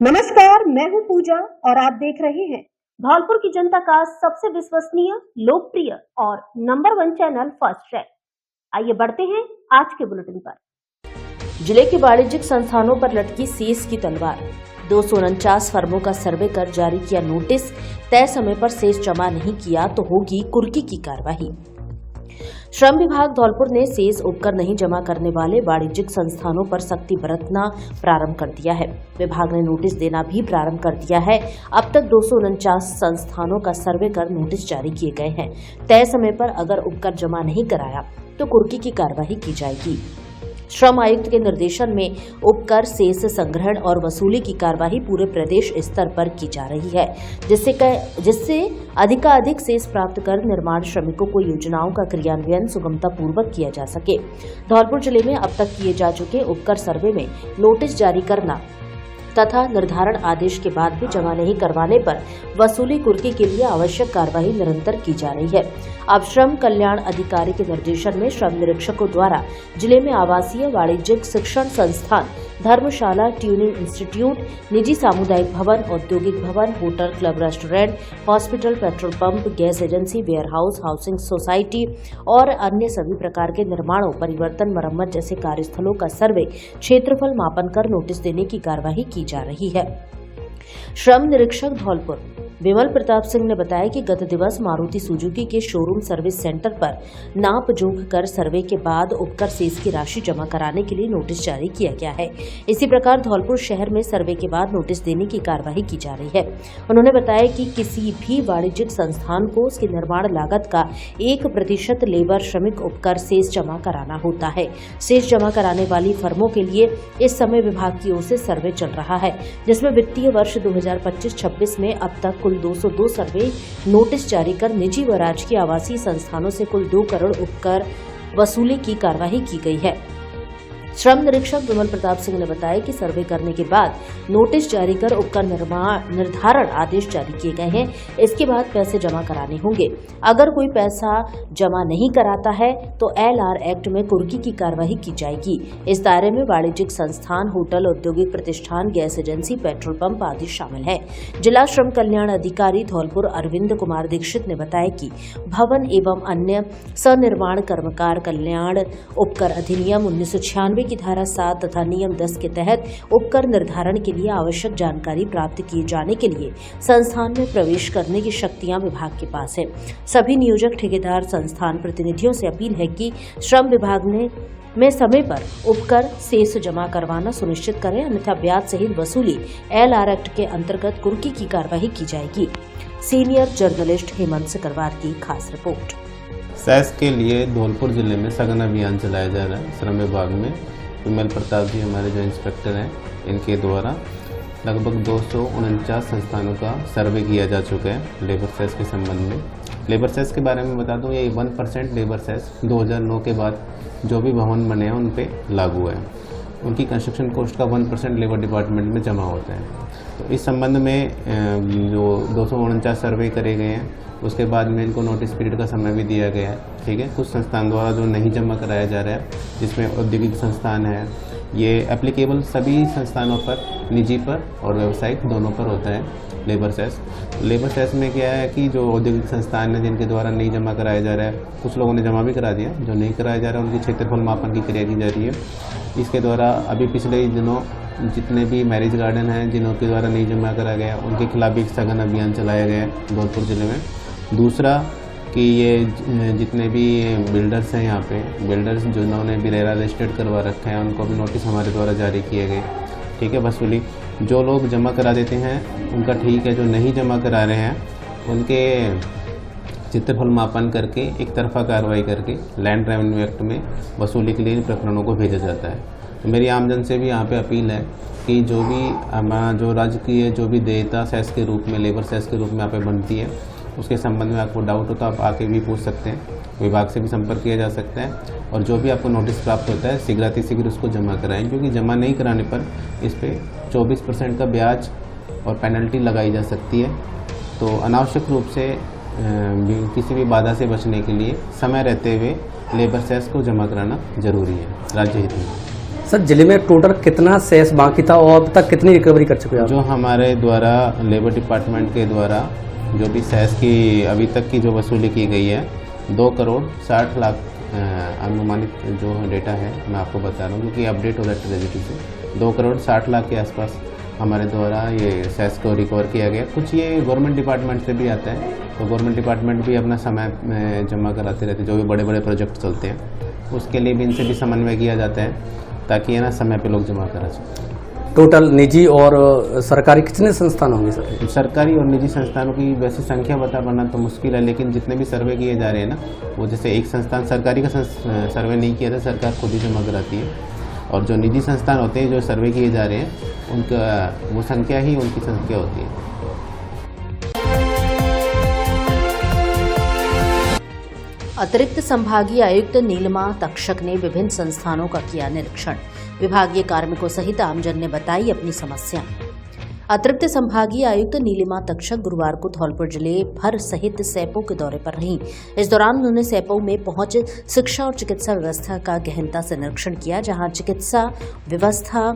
नमस्कार, मैं हूं पूजा और आप देख रहे हैं धौलपुर की जनता का सबसे विश्वसनीय, लोकप्रिय और नंबर 1 चैनल फर्स्ट ट्रैक। आइए बढ़ते हैं आज के बुलेटिन पर। जिले के वाणिज्यिक संस्थानों पर लटकी सेस की तलवार। 249 फर्मों का सर्वे कर जारी किया नोटिस, तय समय पर सेस जमा नहीं किया तो होगी कुर्की की कार्रवाई। श्रम विभाग धौलपुर ने सेस उपकर नहीं जमा करने वाले वाणिज्यिक संस्थानों पर सख्ती बरतना प्रारंभ कर दिया है। विभाग ने नोटिस देना भी प्रारंभ कर दिया है। अब तक 249 संस्थानों का सर्वे कर नोटिस जारी किए गए हैं। तय समय पर अगर उपकर जमा नहीं कराया तो कुर्की की कार्रवाई की जाएगी। श्रम आयुक्त के निर्देशन में उपकर सेस संग्रहण और वसूली की कार्रवाई पूरे प्रदेश स्तर पर की जा रही है, जिससे अधिकाधिक सेस प्राप्त कर निर्माण श्रमिकों को योजनाओं का क्रियान्वयन सुगमता पूर्वक किया जा सके। धौलपुर जिले में अब तक किए जा चुके उपकर सर्वे में नोटिस जारी करना तथा निर्धारण आदेश के बाद भी जमा नहीं करवाने पर वसूली कुर्की के लिए आवश्यक कार्रवाई निरंतर की जा रही है। अब श्रम कल्याण अधिकारी के निर्देशन में श्रम निरीक्षकों द्वारा जिले में आवासीय, वाणिज्यिक शिक्षण संस्थान, धर्मशाला, ट्यूनिंग इंस्टीट्यूट, निजी सामुदायिक भवन, औद्योगिक भवन, hotel, club, restaurant, hospital, petrol pump, gas agency, warehouse, housing society और अन्य सभी प्रकार के निर्माणों, परिवर्तन, मरम्मत जैसे कार्यस्थलों का सर्वे, क्षेत्रफल मापन कर नोटिस देने की कार्यवाही की जा रही है। श्रम निरीक्षक धौलपुर विमल प्रताप सिंह ने बताया कि गत दिवस मारुति सुजुकी के शोरूम सर्विस सेंटर पर नाप जोख कर सर्वे के बाद उपकर सेस की राशि जमा कराने के लिए नोटिस जारी किया गया है। इसी प्रकार धौलपुर शहर में सर्वे के बाद नोटिस देने की कार्यवाही की जा रही है। उन्होंने बताया कि किसी भी वाणिज्यिक संस्थान को उसकी निर्माण लागत का 1% लेबर श्रमिक उपकर सेस जमा कराना होता है। सेस जमा कराने वाली फर्मों के लिए इस समय विभाग की ओर से सर्वे चल रहा है, जिसमें वित्तीय वर्ष 2025-26 में अब तक कुल 202 सर्वे नोटिस जारी कर निजी व राजकीय आवासीय संस्थानों से कुल 2 करोड़ उपकर वसूली की कार्यवाही की गई है। श्रम निरीक्षक विमल प्रताप सिंह ने बताया कि सर्वे करने के बाद नोटिस जारी कर उपकर निर्धारण आदेश जारी किए गए हैं। इसके बाद पैसे जमा कराने होंगे। अगर कोई पैसा जमा नहीं कराता है तो LR एक्ट में कुर्की की कार्रवाई की जाएगी। इस दायरे में वाणिज्यिक संस्थान, होटल, औद्योगिक प्रतिष्ठान, गैस एजेंसी, पेट्रोल पंप आदि शामिल है। जिला श्रम कल्याण अधिकारी धौलपुर अरविंद कुमार दीक्षित ने बताया कि भवन एवं अन्य सनिर्माण कर्मकार कल्याण उपकर अधिनियम 1996 की धारा 7 तथा नियम 10 के तहत उपकर निर्धारण के लिए आवश्यक जानकारी प्राप्त किए जाने के लिए संस्थान में प्रवेश करने की शक्तियां विभाग के पास है। सभी नियोजक, ठेकेदार, संस्थान प्रतिनिधियों से अपील है कि श्रम विभाग में समय पर उपकर सेस जमा करवाना सुनिश्चित करें, अन्यथा ब्याज सहित वसूली LR एक्ट के अंतर्गत कुर्की की कार्रवाई की जाएगी। सीनियर जर्नलिस्ट हेमंत सिकरवार की खास रिपोर्ट। सेस के लिए धौलपुर जिले में सघन अभियान चलाया जा रहा है। श्रम विभाग में विमल प्रताप जी हमारे जो इंस्पेक्टर हैं, इनके द्वारा लगभग 249 संस्थानों का सर्वे किया जा चुका है लेबर सेस के संबंध में। लेबर सेस के बारे में बता दूं, ये 1% लेबर सेस 2009 के बाद जो भी भवन बने हैं उन पे लागू है। उनकी कंस्ट्रक्शन कॉस्ट का 1% लेबर डिपार्टमेंट में जमा होता है। तो इस संबंध में जो 249 सर्वे करे गए हैं, उसके बाद में इनको नोटिस पीरियड का समय भी दिया गया है। ठीक है, कुछ संस्थान द्वारा जो नहीं जमा कराया जा रहा है, जिसमें औद्योगिक संस्थान है, ये एप्लीकेबल सभी संस्थानों पर, निजी पर और व्यावसायिक दोनों पर होता है लेबर सेस। लेबर सेस में क्या है कि जो औद्योगिक संस्थान है जिनके द्वारा नहीं जमा कराया जा रहा है, कुछ लोगों ने जमा भी करा दिया, जो नहीं कराया जा रहा है उनकी क्षेत्रफल मापन की क्रिया की जा रही है। इसके द्वारा अभी पिछले दिनों जितने भी मैरिज गार्डन हैं जिनके द्वारा नहीं जमा करा गया, उनके खिलाफ भी सघन अभियान चलाया गया है धौलपुर जिले में। दूसरा कि ये जितने भी बिल्डर्स हैं, यहाँ पे बिल्डर्स जिन्होंने भी रेरा रजिस्टर्ड करवा रखा है, उनको भी नोटिस हमारे द्वारा जारी किए गए। ठीक है, वसूली जो लोग जमा करा देते हैं उनका ठीक है, जो नहीं जमा करा रहे हैं उनके चित्रफल मापन करके एक तरफा कार्रवाई करके लैंड रेवेन्यू एक्ट में वसूली के लिए इन प्रकरणों को भेजा जाता है। तो मेरी आमजन से भी यहाँ पे अपील है कि जो भी हमारा जो राजकीय जो भी देयता सेस के रूप में, लेबर सेस के रूप में यहाँ पे बनती है, उसके संबंध में आपको डाउट हो तो आप आके भी पूछ सकते हैं। विभाग से भी संपर्क किया जा सकता है और जो भी आपको नोटिस प्राप्त होता है शीघ्रातिशीघ्र उसको जमा कराएं, क्योंकि जमा नहीं कराने पर इस पर 24% का ब्याज और पेनल्टी लगाई जा सकती है। तो अनावश्यक रूप से किसी भी बाधा से बचने के लिए समय रहते हुए लेबर सेस को जमा कराना जरूरी है राज्य हित में। सर जिले में टोटल कितना सेस बाकी था और अब तक कितनी रिकवरी कर चुके हैं? जो हमारे द्वारा लेबर डिपार्टमेंट के द्वारा जो भी सेस की अभी तक की जो वसूली की गई है 2,60,00,000 अनुमानित जो डेटा है मैं आपको बता रहा हूँ क्योंकि अपडेट हो रहा है ट्रेजेडी से 2,60,00,000 के आसपास हमारे द्वारा ये सेस को रिकवर किया गया। कुछ ये गवर्नमेंट डिपार्टमेंट से भी आता है तो गवर्नमेंट डिपार्टमेंट भी अपना समय में जमा कराते रहते हैं। जो भी बड़े बड़े प्रोजेक्ट चलते हैं उसके लिए भी इनसे भी समन्वय किया जाता है ताकि ये ना समय पे लोग जमा करा सकें। टोटल निजी और सरकारी कितने संस्थान होंगे सर? सरकारी और निजी संस्थानों की वैसी संख्या बता पाना तो मुश्किल है, लेकिन जितने भी सर्वे किए जा रहे हैं ना वो जैसे एक संस्थान सरकारी का सर्वे नहीं किया था, सरकार खुद ही जमा कराती है, और जो निजी संस्थान होते हैं जो सर्वे किए जा रहे हैं उनका वो संख्या ही उनकी संख्या होती है। अतिरिक्त संभागीय आयुक्त नीलिमा तक्षक ने विभिन्न संस्थानों का किया निरीक्षण। विभागीय कार्मिकों सहित आमजन ने बताई अपनी समस्या। अतिरिक्त संभागीय आयुक्त नीलिमा तक्षक गुरुवार को धौलपुर जिले भर सहित सैपो के दौरे पर रहीं। इस दौरान उन्होंने सैपो में पहुंच शिक्षा और चिकित्सा व्यवस्था का गहनता से निरीक्षण किया। जहां चिकित्सा व्यवस्था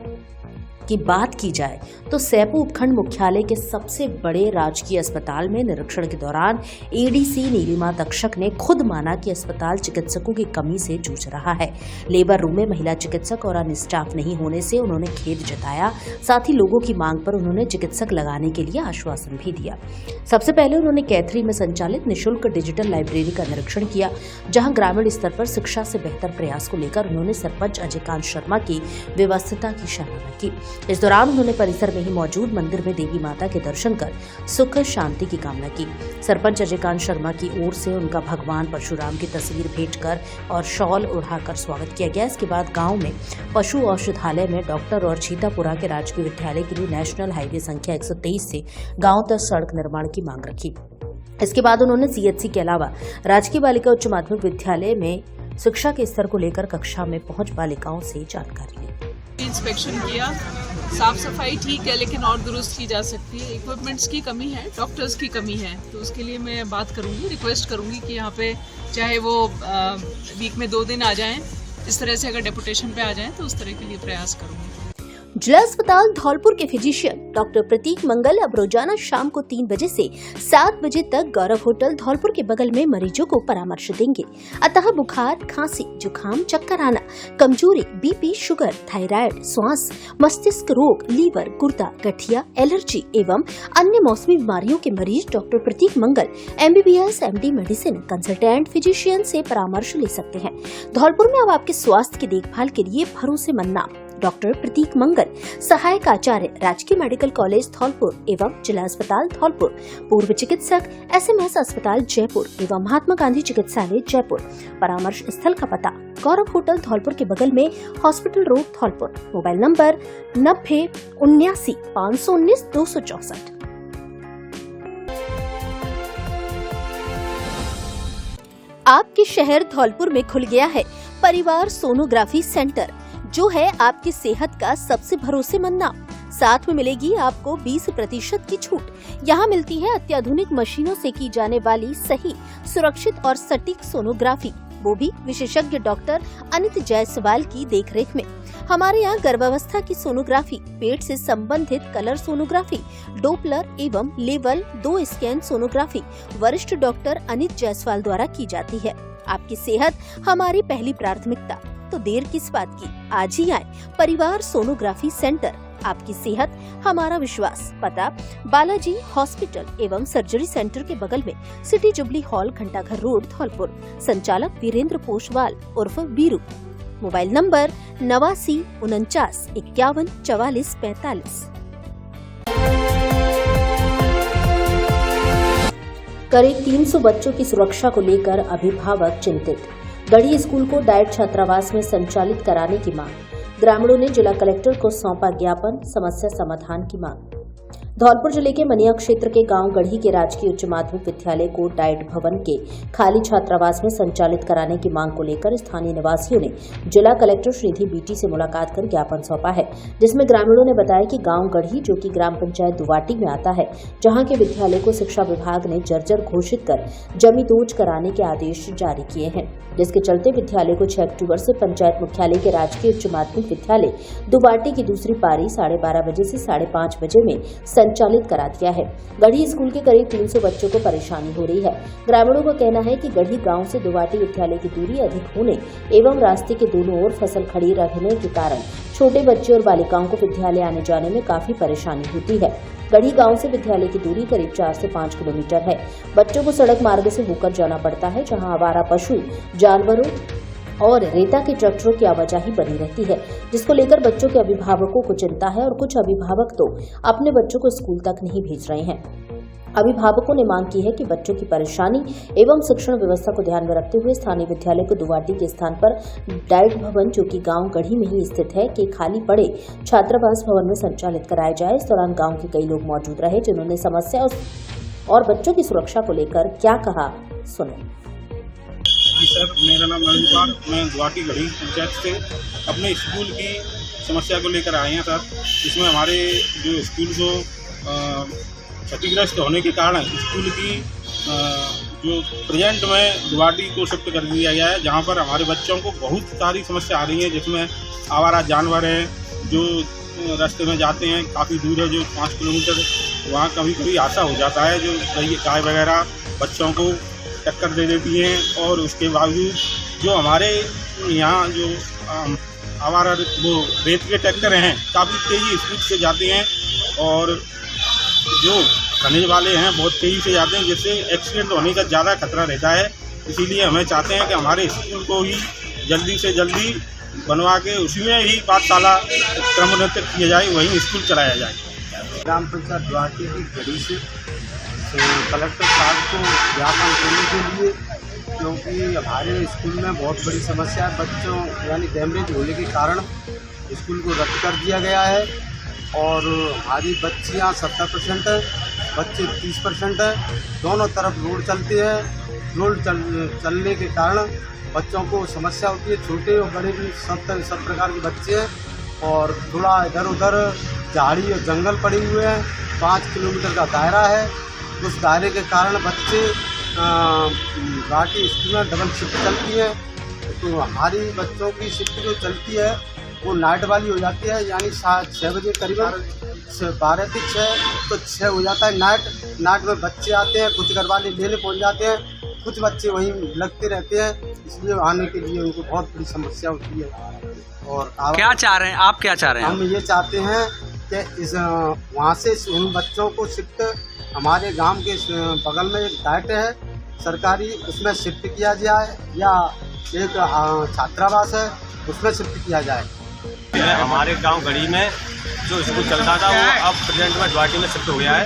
की बात की जाए तो सैपो उपखंड मुख्यालय के सबसे बड़े राजकीय अस्पताल में निरीक्षण के दौरान एडीसी नीलिमा तक्षक ने खुद माना कि अस्पताल चिकित्सकों की कमी से जूझ रहा है। लेबर रूम में महिला चिकित्सक और अन्य स्टाफ नहीं होने से उन्होंने खेद जताया। साथ ही लोगों की मांग पर उन्होंने चिकित्सक लगाने के लिए आश्वासन भी दिया। सबसे पहले उन्होंने कैथरी में संचालित निःशुल्क डिजिटल लाइब्रेरी का निरीक्षण किया, जहां ग्रामीण स्तर पर शिक्षा से बेहतर प्रयास को लेकर उन्होंने सरपंच अजयकांत शर्मा की व्यवस्था की सराहना की। इस दौरान उन्होंने परिसर में ही मौजूद मंदिर में देवी माता के दर्शन कर सुख शांति की कामना की। सरपंच अजयकांत शर्मा की ओर से उनका भगवान परशुराम की तस्वीर भेंट कर और शॉल उड़ाकर स्वागत किया गया। इसके बाद गांव में पशु औषधालय में डॉक्टर और छीतापुरा के राजकीय विद्यालय के लिए नेशनल हाईवे संख्या 123 से गांव तक सड़क निर्माण की मांग रखी। इसके बाद उन्होंने सीएचसी के अलावा राजकीय बालिका उच्च माध्यमिक विद्यालय में शिक्षा के स्तर को लेकर कक्षा में पहुंच बालिकाओं से जानकारी ली। इंस्पेक्शन किया, साफ सफाई ठीक है लेकिन और दुरुस्त की जा सकती है। इक्विपमेंट्स की कमी है, डॉक्टर्स की कमी है, तो उसके लिए मैं बात करूंगी, रिक्वेस्ट करूंगी कि यहाँ पे चाहे वो वीक में 2 दिन आ जाएं, इस तरह से अगर डेपुटेशन पे आ जाएं तो उस तरह के लिए प्रयास करूंगी। जिला अस्पताल धौलपुर के फिजिशियन डॉक्टर प्रतीक मंगल अब रोजाना शाम को 3 बजे से 7 बजे तक गौरव होटल धौलपुर के बगल में मरीजों को परामर्श देंगे। अतः बुखार, खांसी, जुकाम, चक्कर आना, कमजोरी, बीपी, शुगर, थायराइड, श्वास, मस्तिष्क रोग, लीवर, गुर्दा, गठिया, एलर्जी एवं अन्य मौसमी बीमारियों के मरीज डॉक्टर प्रतीक मंगल MBBS MD medicine consultant physician से परामर्श ले सकते हैं। धौलपुर में अब आपके स्वास्थ्य की देखभाल के लिए भरोसेमंद नाम डॉक्टर प्रतीक मंगल, सहायक आचार्य राजकीय मेडिकल कॉलेज धौलपुर एवं जिला अस्पताल धौलपुर, पूर्व चिकित्सक SMS अस्पताल जयपुर एवं महात्मा गांधी चिकित्सालय जयपुर। परामर्श स्थल का पता गौरव होटल धौलपुर के बगल में hospital road Dholpur. Mobile number 90 79 519 264। आपके शहर धौलपुर में खुल गया है परिवार सोनोग्राफी सेंटर, जो है आपकी सेहत का सबसे भरोसेमंद नाम। साथ में मिलेगी आपको 20% की छूट। यहाँ मिलती है अत्याधुनिक मशीनों से की जाने वाली सही, सुरक्षित और सटीक सोनोग्राफी, वो भी विशेषज्ञ डॉक्टर अनित जायसवाल की देखरेख में। हमारे यहाँ गर्भावस्था की सोनोग्राफी, पेट से संबंधित कलर सोनोग्राफी, डोपलर एवं लेवल 2 स्कैन सोनोग्राफी वरिष्ठ डॉक्टर अनित जायसवाल द्वारा की जाती है। आपकी सेहत हमारी पहली प्राथमिकता, तो देर किस बात की, आज ही आए परिवार सोनोग्राफी सेंटर। आपकी सेहत हमारा विश्वास। पता बालाजी हॉस्पिटल एवं सर्जरी सेंटर के बगल में, सिटी जुबली हॉल, घंटाघर रोड धौलपुर। संचालक वीरेंद्र पोषवाल उर्फ बीरू। Mobile number 89 49 51 44 45। करीब 300 बच्चों की सुरक्षा को लेकर अभिभावक चिंतित। गढ़ी स्कूल को डाइट छात्रावास में संचालित कराने की मांग। ग्रामीणों ने जिला कलेक्टर को सौंपा ज्ञापन, समस्या समाधान की मांग। धौलपुर जिले के मनिया क्षेत्र के गांव गढ़ी के राजकीय उच्च माध्यमिक विद्यालय को डाइट भवन के खाली छात्रावास में संचालित कराने की मांग को लेकर स्थानीय निवासियों ने जिला कलेक्टर श्रीनिधि बीटी से मुलाकात कर ज्ञापन सौंपा है, जिसमें ग्रामीणों ने बताया कि गांव गढ़ी, जो कि ग्राम पंचायत दुवाटी में आता है, जहां के विद्यालय को शिक्षा विभाग ने जर्जर घोषित कर जमींदोज कराने के आदेश जारी किए हैं, जिसके चलते विद्यालय को 6 अक्टूबर से पंचायत मुख्यालय के राजकीय उच्च माध्यमिक विद्यालय दुवाटी की दूसरी पारी 12:30 बजे से 5:30 बजे में संचालित करा दिया है। गढ़ी स्कूल के करीब 300 बच्चों को परेशानी हो रही है। ग्रामीणों का कहना है कि गढ़ी गांव से दुवाटी विद्यालय की दूरी अधिक होने एवं रास्ते के दोनों ओर फसल खड़ी रहने के कारण छोटे बच्चे और बालिकाओं को विद्यालय आने जाने में काफी परेशानी होती है। गढ़ी गांव से विद्यालय की दूरी करीब 4 से 5 किलोमीटर है। बच्चों को सड़क मार्ग से होकर जाना पड़ता है, जहां आवारा पशु, जानवरों और रेता के ट्रैक्टरों की आवाजाही बनी रहती है, जिसको लेकर बच्चों के अभिभावकों को चिंता है और कुछ अभिभावक तो अपने बच्चों को स्कूल तक नहीं भेज रहे हैं। अभिभावकों ने मांग की है कि बच्चों की परेशानी एवं शिक्षण व्यवस्था को ध्यान में रखते हुए स्थानीय विद्यालय को दुवाटी के स्थान पर डाइट भवन, जो कि गांव गढ़ी में ही स्थित है, के खाली पड़े छात्रावास भवन में संचालित कराया जाए। इस दौरान गांव के कई लोग मौजूद रहे, जिन्होंने समस्या और बच्चों की सुरक्षा को लेकर क्या कहा, सुने। जी सर, मेरा नाम नवीन कुमार, मैं दुवाटी गढ़ी पंचायत से अपने स्कूल की समस्या को लेकर आए हैं सर। इसमें हमारे जो स्कूल को क्षतिग्रस्त होने के कारण स्कूल की जो प्रेजेंट में दुवाटी को शिफ्ट कर दिया गया है, जहां पर हमारे बच्चों को बहुत सारी समस्या आ रही है, जिसमें आवारा जानवर हैं जो रास्ते में जाते हैं, काफ़ी दूर है, जो 5 किलोमीटर, वहाँ कभी कभी हादसा हो जाता है, जो गाय वगैरह बच्चों को टक्कर दे देती हैं। और उसके बावजूद जो हमारे यहाँ जो आवारा वो रेत के ट्रैक्टर हैं काफ़ी तेज़ी स्पीड से जाते हैं और जो खनिज वाले हैं बहुत तेज़ी से जाते हैं, जिससे एक्सीडेंट होने का ज़्यादा खतरा रहता है। इसीलिए हमें चाहते हैं कि हमारे स्कूल को ही जल्दी से जल्दी बनवा के उसी में ही पाठशाला क्रमोन्नत किया जाए, वहीं स्कूल चलाया जाए। ग्राम पंचायत दुवाटी की गढ़ी से कलेक्टर साहब को ज्ञापन देने के लिए, क्योंकि हमारे स्कूल में बहुत बड़ी समस्या है। बच्चों यानी डैमेज होने के कारण स्कूल को रद्द कर दिया गया है और हमारी बच्चियाँ 70% है, बच्चे 30% है। दोनों तरफ रोड चलती है। रोड चलने के कारण बच्चों को समस्या होती है, छोटे और बड़े भी सब प्रकार के बच्चे हैं। और थोड़ा इधर उधर झाड़ी और जंगल पड़े हुए हैं। 5 किलोमीटर का दायरा है। उस दायरे के कारण बच्चे बाकी स्कूल में डबल शिफ्ट चलती है, तो हमारी बच्चों की शिफ्ट जो चलती है वो नाइट वाली हो जाती है, यानी 6 बजे करीबन 12 से 6 तो 6 हो जाता है नाइट में बच्चे आते हैं, कुछ घर वाले लेने पहुँच जाते हैं, कुछ बच्चे वहीं लगते रहते हैं, इसलिए आने के लिए उनको बहुत बड़ी समस्या होती है। और क्या चाह रहे हैं आप, क्या चाह रहे हैं? हम ये चाहते हैं कि इस वहाँ से उन बच्चों को शिफ्ट हमारे गांव के बगल में एक डाइट है सरकारी, उसमें शिफ्ट किया जाए, या एक छात्रावास है उसमें शिफ्ट किया जाए। हमारे गांव गढ़ी में जो स्कूल चलता था वो अब प्रेजेंट में दुवाटी में शिफ्ट हो गया है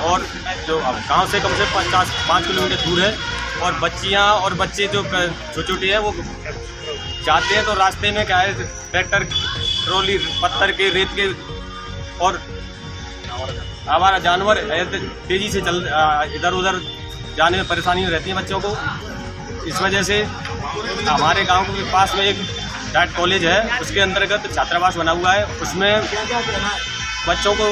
और जो अब गांव से कम से 5 किलोमीटर दूर है। और बच्चियां और बच्चे जो छोटे छोटे हैं वो जाते हैं तो रास्ते में क्या है, ट्रैक्टर, ट्रॉली, पत्थर के, रेत के और आवारा जानवर तेज़ी से इधर उधर जाने में परेशानी रहती है बच्चों को। इस वजह से हमारे गांव के पास में एक डाइट कॉलेज है, उसके अंतर्गत छात्रावास बना हुआ है, उसमें बच्चों को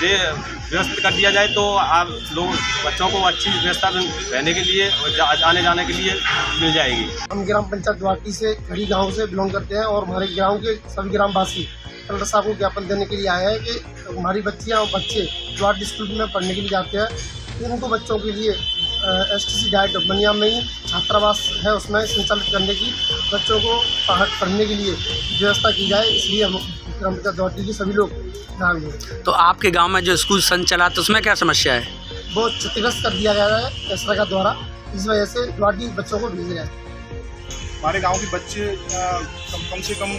व्यवस्थित कर दिया जाए तो आप लोग बच्चों को अच्छी व्यवस्था रहने के लिए और आने जाने के लिए मिल जाएगी। हम ग्राम पंचायत दुवाटी से गढ़ी गांव से बिलोंग करते हैं और हमारे गांव के सभी ग्रामवासी कलेक्टर साहब को ज्ञापन देने के लिए आए हैं कि हमारी बच्चियां और बच्चे दुवाटी स्कूल में पढ़ने के लिए जाते हैं, उनको बच्चों के लिए STC डाइट मनिया में ही छात्रावास है, उसमें संचालित करने की, बच्चों को पढ़ने के लिए व्यवस्था की जाए। इसलिए हम ग्राम पंचायत दुवाटी के सभी लोग ध्यान दें। तो आपके गांव में जो स्कूल संचालित तो उसमें क्या समस्या है? बहुत क्षतिग्रस्त कर दिया गया है सरकार द्वारा, इस वजह से दुवाटी बच्चों को भेजा जाए। हमारे गांव के बच्चे कम से कम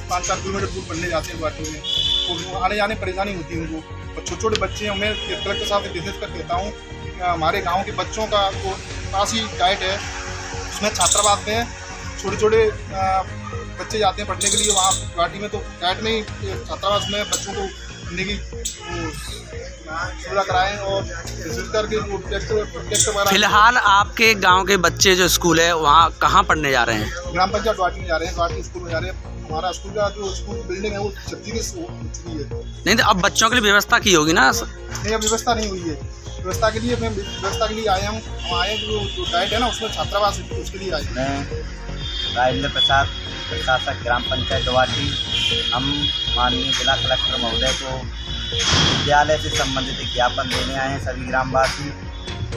5-4 किलोमीटर दूर पढ़ने जाते हैं दुवाटी में, तो आने जाने परेशानी होती है उनको। और छोटे छोटे बच्चे हैं, मैं कलेक्टर साहब से विशेष कर कहता हूँ हमारे गांव के बच्चों का को पास ही डाइट है, उसमें छात्रावास में छोटे छोटे बच्चे जाते हैं पढ़ने के लिए, वहाँ गुवाहाटी में तो डाइट में ही छात्रावास में बच्चों को पढ़ने की सुविधा कराएं और विजिट करके वो टेस्ट वगैरह। फिलहाल आपके गांव के बच्चे जो स्कूल है वहाँ कहाँ पढ़ने जा रहे हैं? ग्राम पंचायत द्वाटी में जा रहे हैं, द्वाटी स्कूल में जा रहे हैं। हमारा स्कूल का जो स्कूल बिल्डिंग है वो छज्जी की है। नहीं तो अब बच्चों के लिए व्यवस्था की होगी ना? नहीं, अब व्यवस्था नहीं हुई है। व्यवस्था के लिए आए हम आए जो डाइट है ना उसमें छात्रावास उसके लिए आए। मैं राजेंद्र प्रसाद, प्रशासक ग्राम पंचायत द्वाटी। हम माननीय जिला कलेक्टर महोदय को विद्यालय से संबंधित एक ज्ञापन देने आए हैं सभी ग्रामवासी।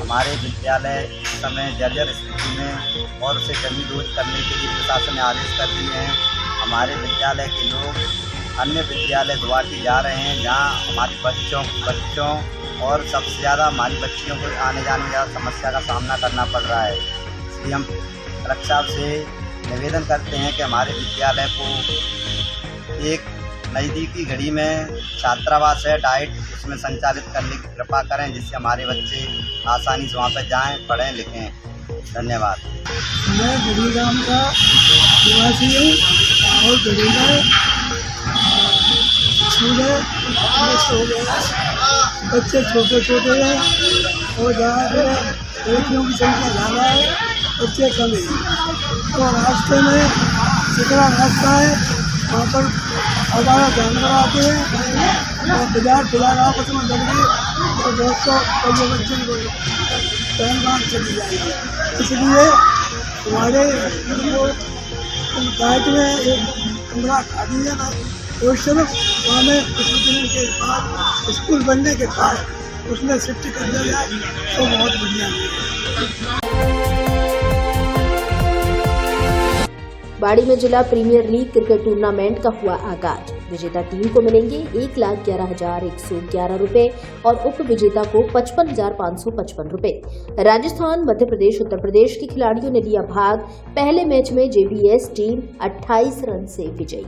हमारे विद्यालय इस समय जर्जर स्थिति में और उसे कमी दूर करने के लिए प्रशासन ने आदेश कर दिए हैं। हमारे विद्यालय के लोग अन्य विद्यालय द्वाटी जा रहे हैं जहाँ हमारे बच्चों और सबसे ज़्यादा हमारी बच्चियों को आने जाने में ज़्यादा समस्या का सामना करना पड़ रहा है। इसलिए हम कलेक्टर से निवेदन करते हैं कि हमारे विद्यालय को एक नज़दीकी घड़ी में छात्रावास है डाइट उसमें संचालित करने की कृपा करें, जिससे हमारे बच्चे आसानी से वहाँ पर जाएँ, पढ़ें, लिखें। धन्यवाद। मैं गढ़ी गाँव का निवासी हूँ और गढ़ी में स्कूल है, बच्चे छोटे हैं और जहाँ पर लड़कियों की संख्या ज़्यादा है, बच्चे कम है। और रास्ते में चिकना रास्ता है, वहाँ पर हमारा जानवर आते हैं और बाजार खुला रहा आपस में लड़ गए तो दोस्तों कई बच्चे पहलगाम चली जाएगी। इसलिए हमारे डाइट में एक कमरा खाली है ना, और सिर्फ हमें कुछ दिनों के बाद स्कूल बनने के बाद उसमें शिफ्ट कर दिया जाए तो बहुत बढ़िया है। बाड़ी में जिला प्रीमियर लीग क्रिकेट टूर्नामेंट का हुआ आगाज। विजेता टीम को मिलेंगे 1,11,111 रुपए और उप विजेता को 55,555 रुपए। राजस्थान, मध्य प्रदेश, उत्तर प्रदेश के खिलाड़ियों ने लिया भाग। पहले मैच में जेबीएस टीम 28 रन से विजयी।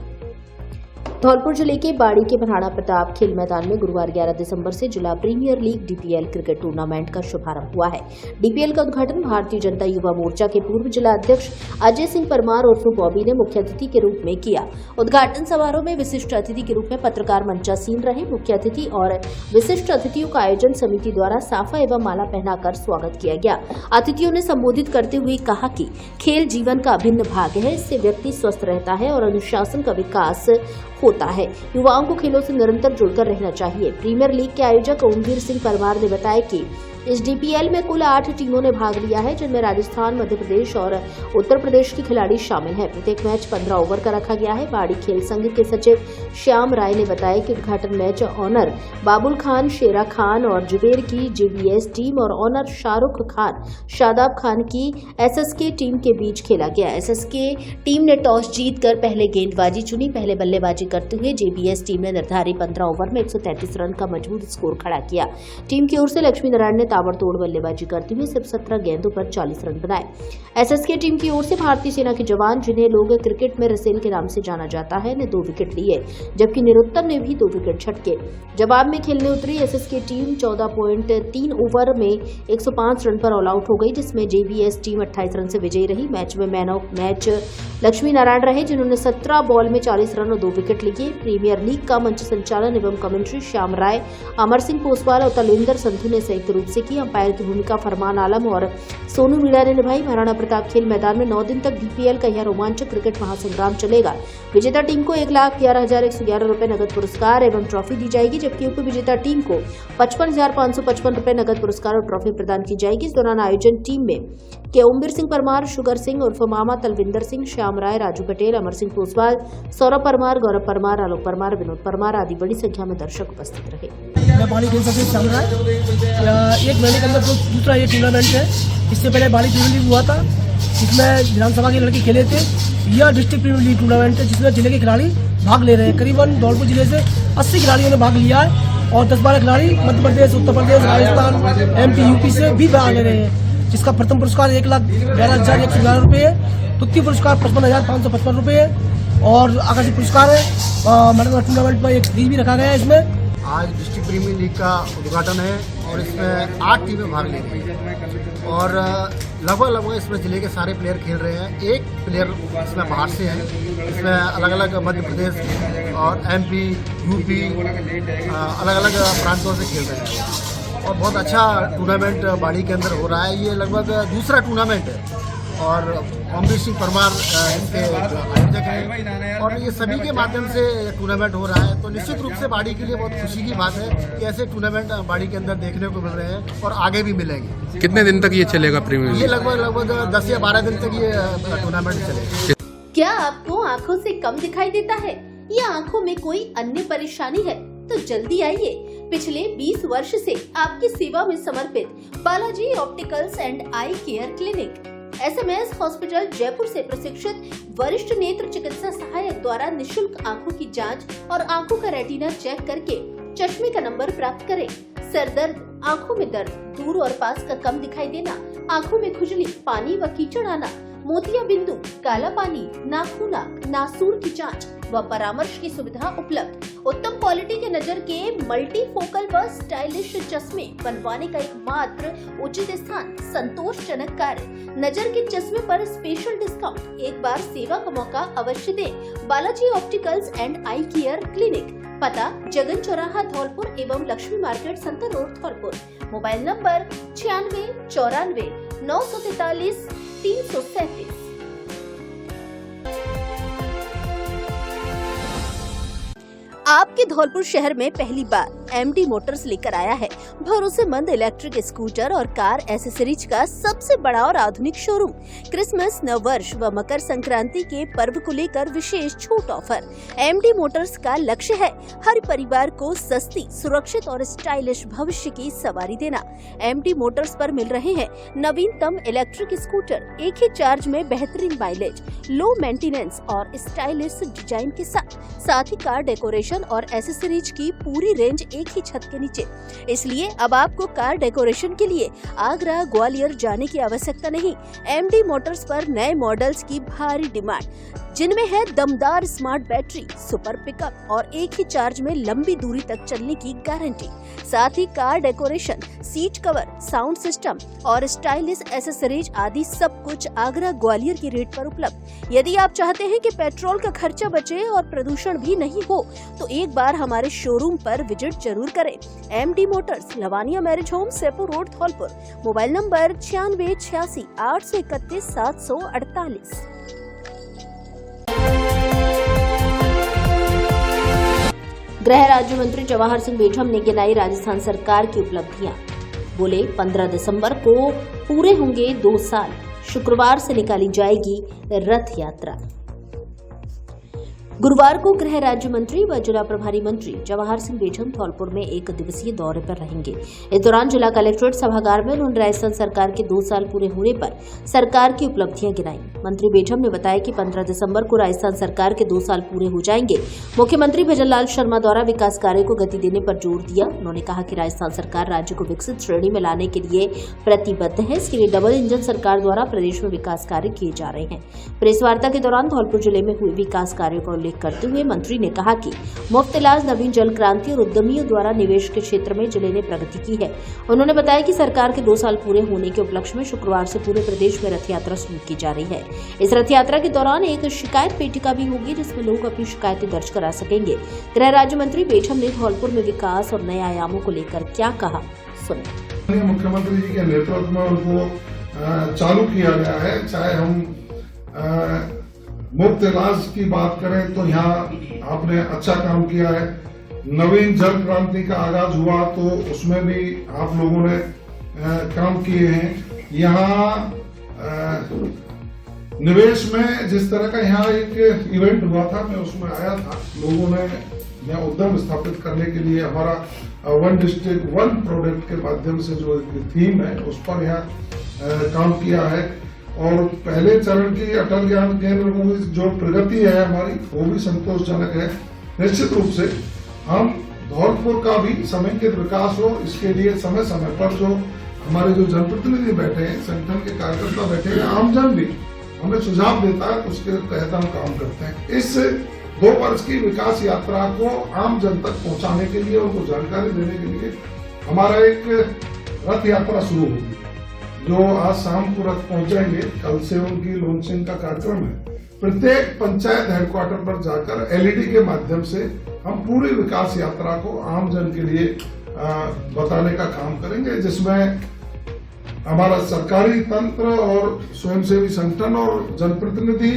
धौलपुर जिले के बाड़ी के महाराणा प्रताप खेल मैदान में गुरुवार 11 दिसंबर से जिला premier league DPL cricket tournament का शुभारंभ हुआ है। डीपीएल का उद्घाटन भारतीय जनता युवा मोर्चा के पूर्व जिला अध्यक्ष अजय सिंह परमार उर्फ बॉबी ने मुख्य अतिथि के रूप में किया। उद्घाटन समारोह में विशिष्ट अतिथि के रूप में पत्रकार मंचा सीन रहे। मुख्य अतिथि और विशिष्ट अतिथियों का आयोजन समिति द्वारा साफा एवं माला पहनाकर स्वागत किया गया। अतिथियों ने संबोधित करते हुए कहा कि खेल जीवन का अभिन्न भाग है, इससे व्यक्ति स्वस्थ रहता है और अनुशासन का विकास होता है। युवाओं को खेलों से निरंतर जुड़कर रहना चाहिए। प्रीमियर लीग के आयोजक ओमवीर सिंह परमार ने बताया कि इस डीपीएल में कुल 8 टीमों ने भाग लिया है, जिनमें राजस्थान, मध्य प्रदेश और उत्तर प्रदेश के खिलाड़ी शामिल हैं। प्रत्येक मैच 15 ओवर का रखा गया है। बाड़ी खेल संघ के सचिव श्याम राय ने बताया कि उद्घाटन मैच ऑनर बाबुल खान, शेरा खान और जुबेर की जेबीएस टीम और ऑनर शाहरुख खान, शादाब खान की एसएसके टीम के बीच खेला गया। एसएसके टीम ने टॉस जीतकर पहले गेंदबाजी चुनी। पहले बल्लेबाजी करते हुए जेबीएस टीम ने निर्धारित 15 ओवर में 133 रन का मजबूत स्कोर खड़ा किया। टीम की ओर से लक्ष्मी नारायण ने ताबड़तोड़ बल्लेबाजी करते हुए सिर्फ 17 गेंदों पर 40 रन बनाए। एसएसके टीम की ओर से भारतीय सेना के जवान, जिन्हें लोग क्रिकेट में रसेल के नाम से जाना जाता है, ने 2 विकेट लिए, जबकि निरुत्तम ने भी 2 विकेट छटके। जवाब में खेलने उतरी एसएसके टीम 14.3 ओवर में 105 रन पर ऑल आउट हो गई, जिसमें जेबीएस टीम 28 रन से विजयी रही। मैच में man of match Lakshmi Narayan रहे, जिन्होंने 17 बॉल में 40 रन और 2 विकेट लिए। प्रीमियर लीग का मंच संचालन एवं कमेंट्री श्याम राय, अमर सिंह पोसवाल और तलविंदर संधू ने संयुक्त रूप से की। अंपायर की भूमिका फरमान आलम और सोनू मीणा ने निभाई। महाराणा प्रताप खेल मैदान में 9 दिन तक डीपीएल का यह रोमांचक क्रिकेट महासंग्राम चलेगा। विजेता टीम को 1,11,111 रुपए नगद पुरस्कार एवं ट्रॉफी दी जाएगी, जबकि उप विजेता टीम को 55,555 रुपए नगद पुरस्कार और ट्रॉफी प्रदान की जाएगी। इस दौरान आयोजन टीम में के ओमवीर सिंह परमार, शुगर सिंह उर्फ मामा, तलविंदर सिंह, श्याम राय, राजू पटेल, अमर सिंह पोसवाल, सौरभ परमार, गौरव परमार, आलोक परमार, विनोद परमार आदि बड़ी संख्या में दर्शक उपस्थित रहे। मैं बाड़ी खेल सकती श्याम राय। एक महीने के अंदर दूसरा ये टूर्नामेंट है। इससे पहले बाड़ी प्रीमियर लीग हुआ था, जिसमें विधानसभा के लड़के खेले थे। यह डिस्ट्रिक्ट प्रीमियर लीग टूर्नामेंट है, जिसमें जिले के खिलाड़ी भाग ले रहे हैं। करीबन धौलपुर जिले से 80 खिलाड़ियों ने भाग लिया है और 10-12 खिलाड़ी मध्य प्रदेश, उत्तर प्रदेश, राजस्थान, एमपी, यूपी से भी भाग ले रहे हैं। जिसका प्रथम पुरस्कार 1,11,111 रुपये है, द्वितीय पुरस्कार 55,555 रुपये है और आकर्षक पुरस्कार है। मैराथन टूर्नामेंट में एक सीरीज भी रखा गया है। इसमें आज डिस्ट्रिक्ट प्रीमियर लीग का उद्घाटन है और इसमें 8 टीमें भाग ले रही हैं और लगभग इसमें ज़िले के सारे प्लेयर खेल रहे हैं। एक प्लेयर इसमें बाहर से है। इसमें अलग अलग मध्य प्रदेश और MP, UP अलग अलग प्रांतों से खेल रहे हैं और बहुत अच्छा टूर्नामेंट बाड़ी के अंदर हो रहा है। ये लगभग दूसरा टूर्नामेंट है और अमरीश सिंह परमार इनके आयोजक हैं और ये सभी के माध्यम से टूर्नामेंट हो रहा है। तो निश्चित रूप से बाड़ी के लिए बहुत खुशी की बात है कि ऐसे टूर्नामेंट बाड़ी के अंदर देखने को मिल रहे हैं और आगे भी मिलेंगे। कितने दिन तक ये चलेगा प्रीमियर? ये लगभग 10 या 12 दिन तक ये टूर्नामेंट चलेगा। क्या आपको आँखों से कम दिखाई देता है या आँखों में कोई अन्य परेशानी है तो जल्दी आइए। पिछले 20 वर्ष से आपकी सेवा में समर्पित Balaji opticals and eye care clinic SMS hospital Jaipur से प्रशिक्षित वरिष्ठ नेत्र चिकित्सा सहायक द्वारा निशुल्क आंखों की जांच और आंखों का रेटिना चेक करके चश्मे का नंबर प्राप्त करें। सर दर्द, आंखों में दर्द, दूर और पास का कम दिखाई देना, आंखों में खुजली, पानी व कीचड़ आना, मोतिया बिंदु, काला पानी, नाखूना, नासूर की जांच व परामर्श की सुविधा उपलब्ध। उत्तम क्वालिटी के नजर के मल्टी फोकल व स्टाइलिश चश्मे बनवाने का एकमात्र उचित स्थान, संतोषजनक कार्य। नजर के चश्मे पर स्पेशल डिस्काउंट। एक बार सेवा का मौका अवश्य दें। Balaji opticals and eye care clinic, पता जगन चौराहा धौलपुर एवं Lakshmi market Santar road Dholpur. Mobile number 96 94 943 337। आपके धौलपुर शहर में पहली बार MD मोटर्स लेकर आया है भरोसेमंद इलेक्ट्रिक स्कूटर और कार एसेसरीज का सबसे बड़ा और आधुनिक शोरूम। क्रिसमस, नववर्ष व मकर संक्रांति के पर्व को लेकर विशेष छूट ऑफर। MD मोटर्स का लक्ष्य है हर परिवार को सस्ती, सुरक्षित और स्टाइलिश भविष्य की सवारी देना। MD मोटर्स पर मिल रहे हैं नवीनतम इलेक्ट्रिक स्कूटर, एक ही चार्ज में बेहतरीन माइलेज, लो मेंटेनेंस और स्टाइलिश डिजाइन के साथ ही कार डेकोरेशन और एसेसरीज की पूरी रेंज एक ही छत के नीचे। इसलिए अब आपको कार डेकोरेशन के लिए आगरा, ग्वालियर जाने की आवश्यकता नहीं। MD मोटर्स पर नए मॉडल्स की भारी डिमांड, जिनमें है दमदार स्मार्ट बैटरी, सुपर पिकअप और एक ही चार्ज में लंबी दूरी तक चलने की गारंटी। साथ ही car decoration, seat cover, sound system और स्टाइलिश एसेसरीज आदि सब कुछ आगरा, ग्वालियर की रेट पर उपलब्ध। यदि आप चाहते हैं कि पेट्रोल का खर्चा बचे और प्रदूषण भी नहीं हो तो एक बार हमारे शोरूम पर विजिट जरूर करें। MD motors, Lawania marriage home, Sepur road, Dholpur. Mobile number 96 86 831 748। गृह राज्य मंत्री जवाहर सिंह बेठम ने गिनाई राजस्थान सरकार की उपलब्धियां। बोले 15 दिसंबर को पूरे होंगे 2 साल। शुक्रवार से निकाली जाएगी रथ यात्रा। गुरुवार को गृह राज्य मंत्री व जिला प्रभारी मंत्री जवाहर सिंह बेठम धौलपुर में 1 दिवसीय दौरे पर रहेंगे। इस दौरान जिला कलेक्ट्रेट सभागार में उन्होंने राजस्थान सरकार के 2 साल पूरे होने पर सरकार की उपलब्धियां गिनाई। मंत्री बेठम ने बताया कि 15 दिसंबर को राजस्थान सरकार के 2 साल पूरे हो जाएंगे। मुख्यमंत्री भजनलाल शर्मा द्वारा विकास कार्य को गति देने पर जोर दिया। उन्होंने कहा कि राजस्थान सरकार राज्य को विकसित श्रेणी में लाने के लिए प्रतिबद्ध है। इसके लिए डबल इंजन सरकार द्वारा प्रदेश में विकास कार्य किए जा रहे हैं। प्रेस वार्ता के दौरान धौलपुर जिले में हुए विकास कार्यों का उल्लेख करते हुए मंत्री ने कहा कि मुफ्त इलाज, नवीन जल क्रांति और उद्यमियों द्वारा निवेश के क्षेत्र में जिले ने प्रगति की है। उन्होंने बताया कि सरकार के 2 साल पूरे होने के उपलक्ष्य में शुक्रवार से पूरे प्रदेश में रथ यात्रा शुरू की जा रही है। इस रथ यात्रा के दौरान एक शिकायत पेटिका भी होगी जिसमें लोग अपनी शिकायतें दर्ज करा सकेंगे। गृह राज्य मंत्री बेठम ने धौलपुर में विकास और नए आयामों को लेकर क्या कहा, सुनिए। मुख्यमंत्री जी के नेतृत्व में उनको चालू किया गया है। चाहे हम मुफ्त इलाज की बात करें तो यहाँ आपने अच्छा काम किया है। नवीन जल क्रांति का आगाज हुआ तो उसमें भी आप लोगों ने काम किए हैं। यहाँ निवेश में जिस तरह का यहाँ एक इवेंट हुआ था, मैं उसमें आया था। लोगों ने यहाँ उद्यम स्थापित करने के लिए हमारा 1 डिस्ट्रिक्ट 1 प्रोडक्ट के माध्यम से जो थीम है उस पर यहाँ काम किया है। और पहले चरण की अटल ज्ञान केंद्र में जो प्रगति है हमारी वो भी संतोषजनक है। निश्चित रूप से हम धौलपुर का भी समेकित विकास हो, इसके लिए समय समय पर जो हमारे जो जनप्रतिनिधि बैठे हैं, संगठन के कार्यकर्ता बैठे हैं, आमजन भी हमें सुझाव देता है तो उसके तहत हम काम करते हैं। इस 2 वर्ष की विकास यात्रा को आम जन तक पहुंचाने के लिए, उनको जानकारी देने के लिए हमारा एक रथ यात्रा शुरू होगी, जो आज शाम को रथ पहुंचेंगे। कल से उनकी लॉन्चिंग का कार्यक्रम है। प्रत्येक पंचायत हेडक्वार्टर पर जाकर एलईडी के माध्यम से हम पूरी विकास यात्रा को आम जन के लिए बताने का काम करेंगे, जिसमें हमारा सरकारी तंत्र और स्वयंसेवी संगठन और जनप्रतिनिधि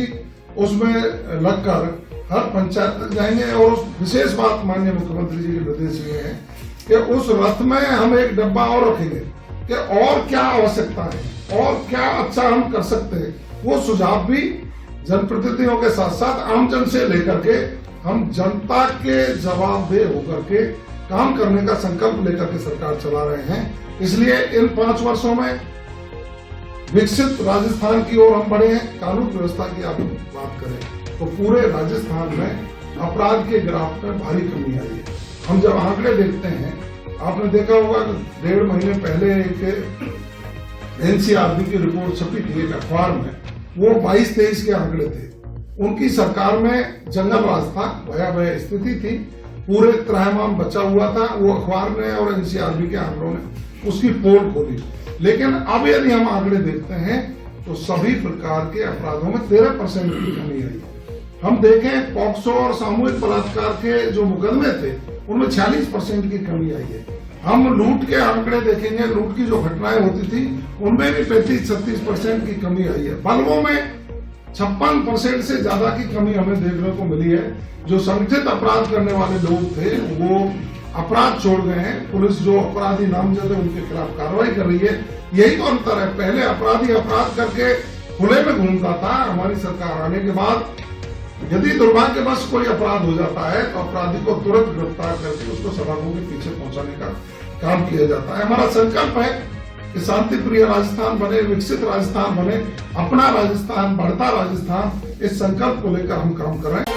उसमें लगकर हर पंचायत तक जाएंगे। और उस विशेष बात माननीय मुख्यमंत्री जी के निर्देश ये है कि उस रथ में हम एक डब्बा और रखेंगे कि और क्या आवश्यकता है और क्या अच्छा हम कर सकते हैं, वो सुझाव भी जनप्रतिनिधियों के साथ साथ आमजन से लेकर के हम जनता के जवाबदेह होकर के काम करने का संकल्प लेकर के सरकार चला रहे हैं। इसलिए इन 5 वर्षों में विकसित राजस्थान की ओर हम बढ़े हैं। कानून व्यवस्था की आप बात करें तो पूरे राजस्थान में अपराध के ग्राफ में भारी कमी आई है। हम जब आंकड़े देखते हैं, आपने देखा होगा कि 1.5 महीने पहले एक एनसीआरबी की रिपोर्ट छपी थी एक अखबार में, वो 22-23 के आंकड़े थे। उनकी सरकार में जंगल राज था, भयावह स्थिति थी, पूरे त्रैमाम बचा हुआ था। वो अखबार ने और एनसीआरबी के आंकड़ों ने उसकी पोल खोली। लेकिन अब यदि हम आंकड़े देखते हैं तो सभी प्रकार के अपराधों में 13% की कमी आई। हम देखें पॉक्सो और सामूहिक बलात्कार के जो मुकदमे थे उनमें 46% की कमी आई है। हम लूट के आंकड़े देखेंगे, लूट की जो घटनाएं होती थी उनमें भी 35-36% की कमी आई है। बल्बों में 56% से ज्यादा की कमी हमें देखने को मिली है। जो संगठित अपराध करने वाले लोग थे वो अपराध छोड़ गए हैं। पुलिस जो अपराधी नामजद है उनके खिलाफ कार्रवाई कर रही है। यही तो अंतर है। पहले अपराधी अपराध करके खुले में घूमता था। हमारी सरकार आने के बाद यदि दुर्भाग्यवश कोई अपराध हो जाता है तो अपराधी को तुरंत गिरफ्तार करके उसको सलाखों के पीछे पहुंचाने का काम किया जाता है। हमारा संकल्प है कि शांति प्रिय राजस्थान बने, विकसित राजस्थान बने, अपना राजस्थान, बढ़ता राजस्थान, इस संकल्प को लेकर हम काम कर रहे हैं।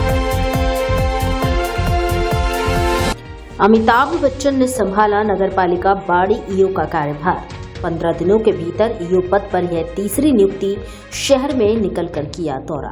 अमिताभ बच्चन ने संभाला नगरपालिका बाड़ी ईओ का कार्यभार। 15 दिनों के भीतर ईओ पद पर यह तीसरी नियुक्ति। शहर में निकलकर किया दौरा।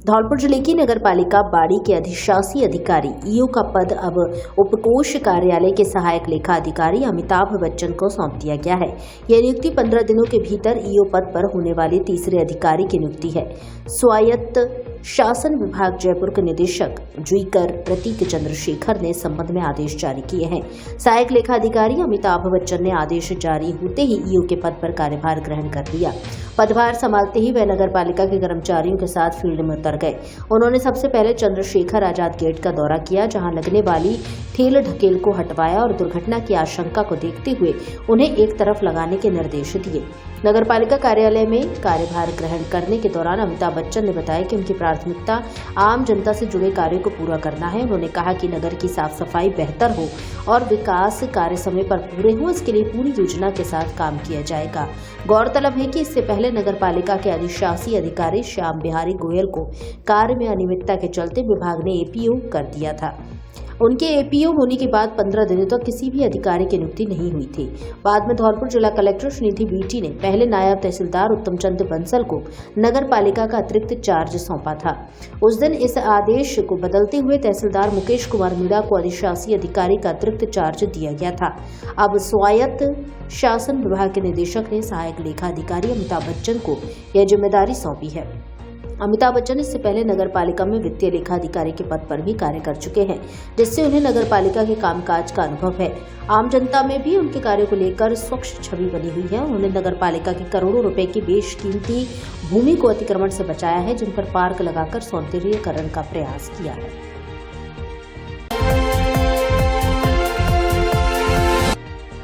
धौलपुर जिले की नगरपालिका बाड़ी के अधिशासी अधिकारी ईओ का पद अब उपकोष कार्यालय के सहायक लेखा अधिकारी अमिताभ बच्चन को सौंप दिया गया है। यह नियुक्ति 15 दिनों के भीतर ईओ पद पर होने वाली तीसरे अधिकारी की नियुक्ति है। स्वायत्त शासन विभाग जयपुर के निदेशक जुईकर प्रतीक चंद्रशेखर ने संबंध में आदेश जारी किए हैं। सहायक लेखा अधिकारी अमिताभ बच्चन ने आदेश जारी होते ही ईओ के पद पर कार्यभार ग्रहण कर लिया। पदभार संभालते ही वे नगरपालिका के कर्मचारियों के साथ फील्ड में उतर गए। उन्होंने सबसे पहले चंद्रशेखर आजाद गेट का दौरा किया, जहां लगने वाली ठेल ढकेल को हटवाया और दुर्घटना की आशंका को देखते हुए उन्हें एक तरफ लगाने के निर्देश दिए। नगरपालिका कार्यालय में कार्यभार ग्रहण करने के दौरान अमिताभ बच्चन ने बताया कि उनकी प्राथमिकता आम जनता से जुड़े कार्यों को पूरा करना है। उन्होंने कहा कि नगर की साफ सफाई बेहतर हो और विकास कार्य समय पर पूरे हों, इसके लिए पूरी योजना के साथ काम किया जाएगा। गौरतलब है कि इससे पहले नगरपालिका के अधिशासी अधिकारी श्याम बिहारी गोयल को कार्य में अनियमितता के चलते विभाग ने एपीओ कर दिया था। उनके एपीओ होने के बाद 15 दिनों तक किसी भी अधिकारी की नियुक्ति नहीं हुई थी। बाद में धौलपुर जिला कलेक्टर श्रीनिधि बीटी ने पहले नायब तहसीलदार उत्तम चंद बंसल को नगर पालिका का अतिरिक्त चार्ज सौंपा था। उस दिन इस आदेश को बदलते हुए तहसीलदार मुकेश कुमार मीणा को अधिशासी अधिकारी का अतिरिक्त चार्ज दिया गया था। अब स्वायत्त शासन विभाग के निदेशक ने सहायक लेखा अधिकारी अमिताभ बच्चन को यह जिम्मेदारी सौंपी है। अमिताभ बच्चन इससे पहले नगर पालिका में वित्तीय लेखा अधिकारी के पद पर भी कार्य कर चुके हैं, जिससे उन्हें नगर पालिका के कामकाज का अनुभव है। आम जनता में भी उनके कार्यों को लेकर स्वच्छ छवि बनी हुई है। उन्होंने नगर पालिका की करोड़ों रुपए की बेशकीमती भूमि को अतिक्रमण से बचाया है, जिन पर पार्क लगाकर सौंदर्यीकरण का प्रयास किया है।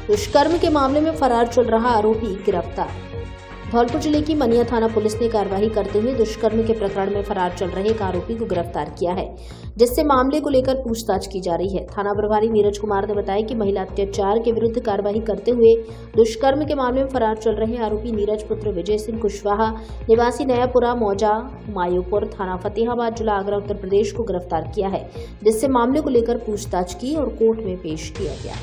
दुष्कर्म के मामले में फरार चल रहा आरोपी गिरफ्तार। धौलपुर जिले की मनिया थाना पुलिस ने कार्रवाई करते हुए दुष्कर्म के प्रकरण में फरार चल रहे एक आरोपी को गिरफ्तार किया है, जिससे मामले को लेकर पूछताछ की जा रही है। थाना प्रभारी नीरज कुमार ने बताया कि महिला अत्याचार के विरुद्ध कार्रवाई करते हुए दुष्कर्म के मामले में फरार चल रहे आरोपी नीरज पुत्र विजय सिंह कुशवाहा निवासी नयापुरा मौजा हुमायूंपुर थाना फतेहाबाद जिला आगरा उत्तर प्रदेश को गिरफ्तार किया है, जिससे मामले को लेकर पूछताछ की और कोर्ट में पेश किया गया।